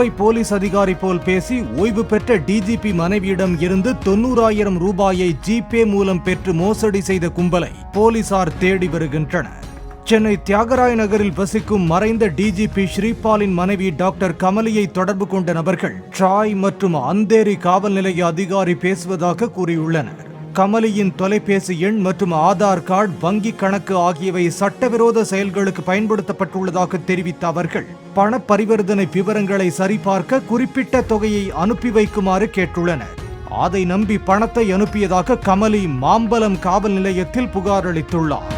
Mumbai police அதிகாரி போல் பேசி ஓய்வு பெற்ற டிஜிபி மனைவியிடம் இருந்து 90,000 ரூபாயை ஜிபே மூலம் பெற்று மோசடி செய்த கும்பலை போலீசார் தேடி வருகின்றனர். சென்னை தியாகராய நகரில் வசிக்கும் மறைந்த டிஜிபி ஸ்ரீபாலின் மனைவி டாக்டர் கமலியை தொடர்பு கொண்ட நபர்கள் ட்ராய் மற்றும் அந்தேரி காவல் நிலைய அதிகாரி பேசுவதாக கூறியுள்ளனர். கமலியின் தொலைபேசி எண் மற்றும் ஆதார் கார்டு, வங்கி கணக்கு ஆகியவை சட்டவிரோத செயல்களுக்கு பயன்படுத்தப்பட்டுள்ளதாக தெரிவித்த அவர்கள் பண பரிவர்த்தனை விவரங்களை சரிபார்க்க குறிப்பிட்ட தொகையை அனுப்பி வைக்குமாறு கேட்டுள்ளனர். அதை நம்பி பணத்தை அனுப்பியதாக கமலி மாம்பலம் காவல் நிலையத்தில் புகார் அளித்துள்ளார்.